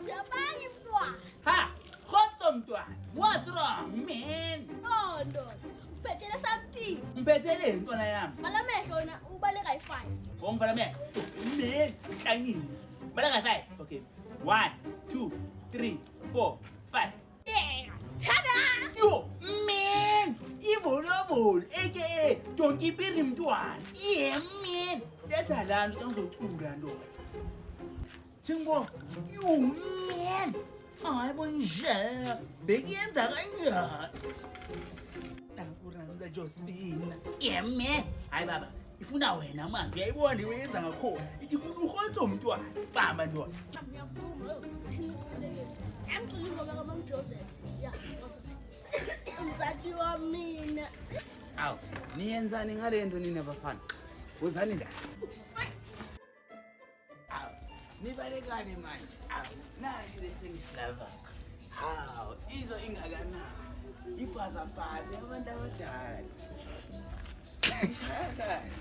Siyabanga mntwana. Ha! Khotso mntwana. What's wrong, man? Ndondo. Ubhejele something. Ngibethele intwana yami. Malamehlo wena ubaleka yi5. Ngomfana manje. Man, kangisa. Balaka 5. Okay. 1 2 3 4 5. Yeah. Tada! Yo, man! Ivolleyball, aka Donkey Piri mntwana. Yeah, man. That's a land ngizocula ndoda. Singbo, yo man. Hayibo nje. Bekuyenza kanjani? Takuranda Josephine. Yeah, man. Hayi baba. Ifuna wena manje uyayibona iwenza ngakho. Ithi ufuna ukhotho mntwana. Bamba ndoda. Ngiyabuma. Thina uqulekile. Yamcula ngoba kaMam Joseph. Yeah. Umsati wamina. Awu, niyenzani ngalento nina bafana? Uzani la? Awu, nibalekane manje. Awu, nashi lesengisilava. Hawu, izo ingakanani. Ibhaza bhazi abantu abadala. Ngishaya kahle.